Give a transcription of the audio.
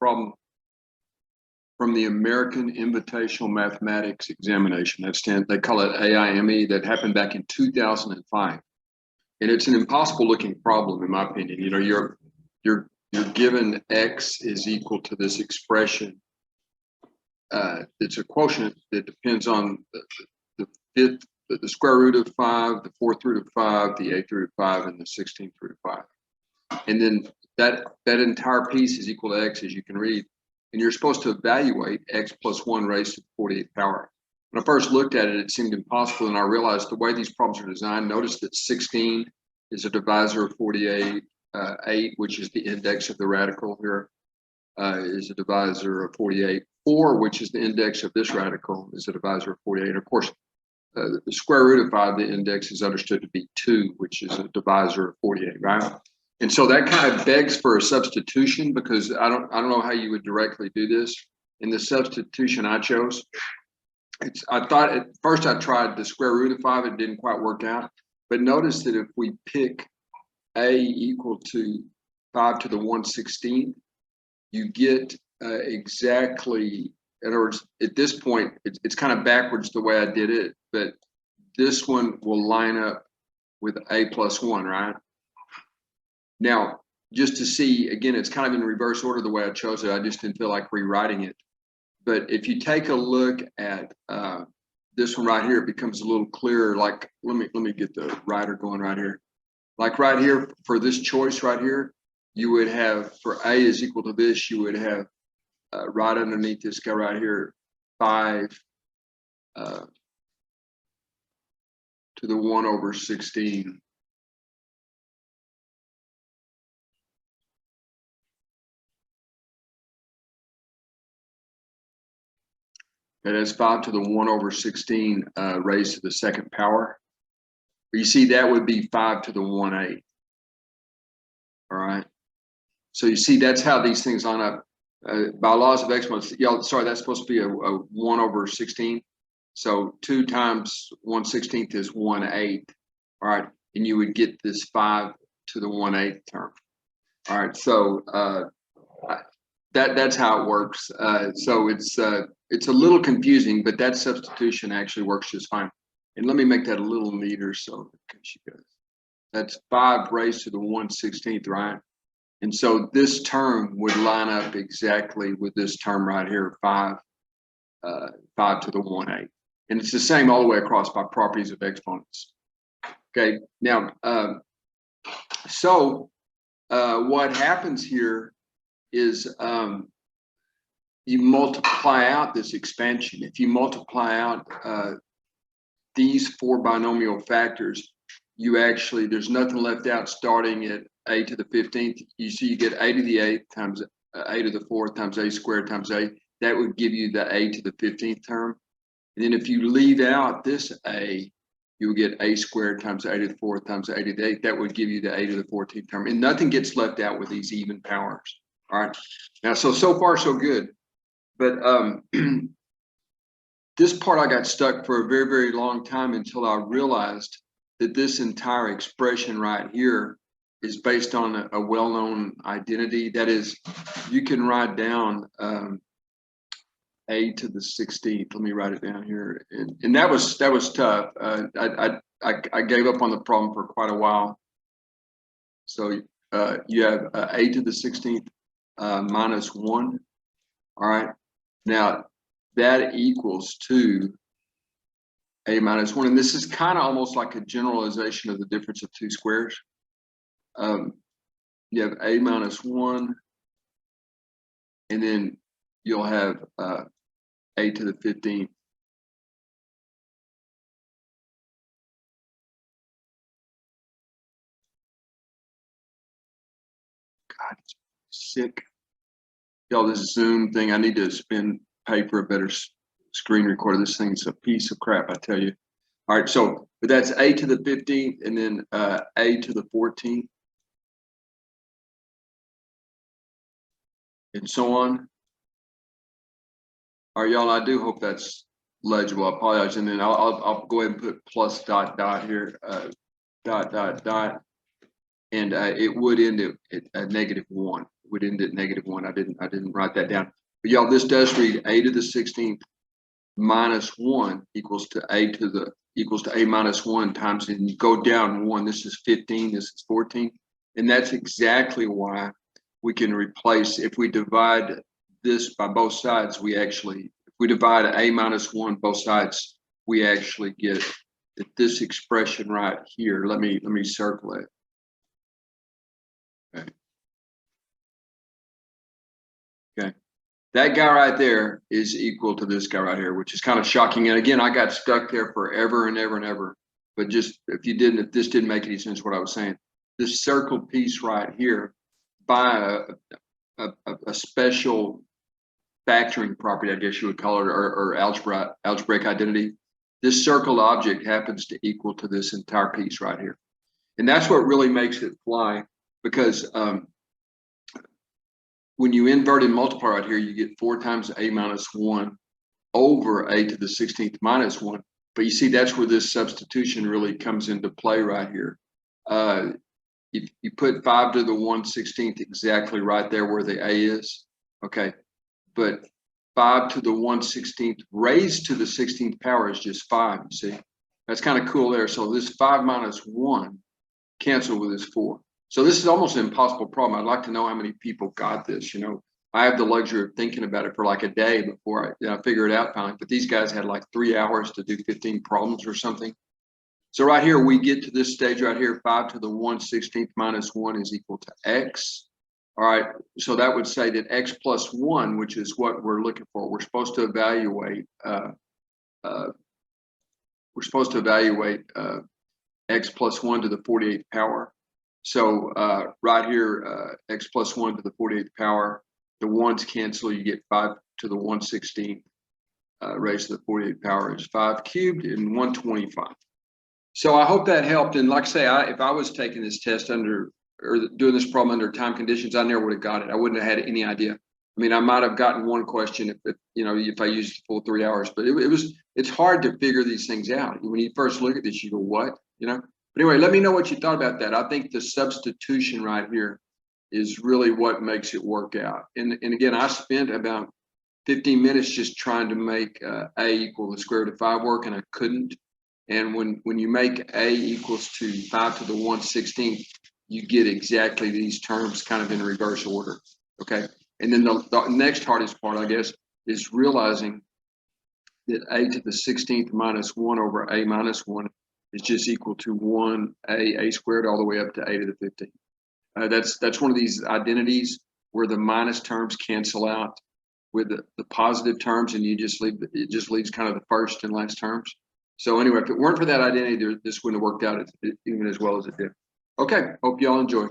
problem from the American Invitational Mathematics Examination. They call it AIME, that happened back in 2005. And it's an impossible looking problem, in my opinion. You know, you're given x is equal to this expression. It's a quotient that depends on the square root of 5, the 4th root of 5, the 8th root of 5, and the 16th root of 5. And then that entire piece is equal to x, as you can read. And you're supposed to evaluate x plus 1 raised to the 48th power. When I first looked at it, it seemed impossible, and I realized the way these problems are designed, notice that 16 is a divisor of 48, 8, which is the index of the radical here, is a divisor of 48. 4, which is the index of this radical, is a divisor of 48. And of course, the square root of 5, the index is understood to be 2, which is a divisor of 48, right? And so that kind of begs for a substitution, because I don't know how you would directly do this. In the substitution I chose, I thought at first I tried the square root of 5, it didn't quite work out. But notice that if we pick a equal to 5 to the 1/16, you get exactly, in other words, at this point, it's kind of backwards the way I did it, but this one will line up with a plus 1, right? Now, just to see, again, it's kind of in reverse order the way I chose it. I just didn't feel like rewriting it. But if you take a look at this one right here, it becomes a little clearer. Like, let me get the writer going right here. Like right here, for this choice right here, you would have, for a is equal to this, you would have right underneath this guy right here, 5 to the 1/16. That is 5 to the 1/16 raised to the 2nd power. You see, that would be 5 to the 1/8. All right. So you see, that's how these things line up. By laws of exponents, y'all, sorry, that's supposed to be a 1/16. So 2 times 1/16 is 1/8. All right. And you would get this 5 to the 1/8 term. All right. So that's how it works. So it's a little confusing, but that substitution actually works just fine. And let me make that a little neater so she goes. That's 5 raised to the 1/16, right? And so this term would line up exactly with this term right here, 5 to the 1/8. And it's the same all the way across by properties of exponents. Okay, now, what happens here is you multiply out this expansion. If you multiply out these 4 binomial factors, you actually, there's nothing left out starting at a to the 15th. You see, you get a to the 8th times a to the 4th times a squared times a. That would give you the a to the 15th term. And then if you leave out this a, you would get a squared times a to the 4th times a to the 8th. That would give you the a to the 14th term. And nothing gets left out with these even powers. All right. Now, so far, so good. But this part I got stuck for a very, very long time until I realized that this entire expression right here is based on a well-known identity. That is, you can write down a to the 16th. Let me write it down here. And that was tough. I gave up on the problem for quite a while. So you have a to the 16th minus 1. All right. Now that equals to a minus 1. And this is kind of almost like a generalization of the difference of 2 squares. You have a minus 1, and then you'll have a to the 15th. God, it's sick. Y'all, this Zoom thing, I need to spend paper, a better screen recorder. This thing's a piece of crap, I tell you. All right, so but that's a to the 15th, and then a to the 14th, and so on. All right, y'all, I do hope that's legible. I apologize, and then I'll go ahead and put plus dot dot here, dot dot dot, and it would end at -1. would end at -1. I didn't write that down. But y'all, this does read a to the 16th minus 1 equals to a minus 1 times, and you go down 1. This is 15, this is 14. And that's exactly why we can replace, if we divide this by both sides, if we divide a minus 1 both sides, we actually get this expression right here. Let me circle it. Okay. That guy right there is equal to this guy right here, which is kind of shocking. And again, I got stuck there forever and ever and ever. But just if this didn't make any sense what I was saying, this circle piece right here, by a special factoring property, I guess you would call it, or algebraic identity, this circled object happens to equal to this entire piece right here. And that's what really makes it fly, because when you invert and multiply right here, you get 4 times a minus 1 over a to the 16th minus 1. But you see, that's where this substitution really comes into play right here. If you put 5 to the 1/16th exactly right there where the a is, okay, but 5 to the 1/16th raised to the 16th power is just 5, you see. That's kind of cool there. So this 5 minus 1 cancel with this 4. So this is almost an impossible problem. I'd like to know how many people got this. You know, I have the luxury of thinking about it for like a day before I figure it out finally. But these guys had like 3 hours to do 15 problems or something. So right here, we get to this stage right here, 5 to the 1/16th minus 1 is equal to x. All right, so that would say that x plus 1, which is what we're looking for, we're supposed to evaluate x plus 1 to the 48th power. So right here, x plus 1 to the 48th power, the 1's cancel, you get 5 to the 1/16th raised to the 48th power is 5 cubed and 125. So I hope that helped. And like I say, if I was taking this test or doing this problem under time conditions, I never would have got it. I wouldn't have had any idea. I mean, I might have gotten one question if I used the full 3 hours, but it's hard to figure these things out. When you first look at this, you go, what? But anyway, let me know what you thought about that. I think the substitution right here is really what makes it work out. And again, I spent about 15 minutes just trying to make a equal the square root of 5 work, and I couldn't. And when you make a equals to 5 to the 1/16th, you get exactly these terms kind of in reverse order, okay? And then the next hardest part, I guess, is realizing that a to the 16th minus 1 over a minus 1 is just equal to 1a squared all the way up to a to the 15th. That's one of these identities where the minus terms cancel out with the positive terms, and it just leaves kind of the first and last terms. So anyway, if it weren't for that identity, this wouldn't have worked out even as well as it did. Okay, hope y'all enjoy.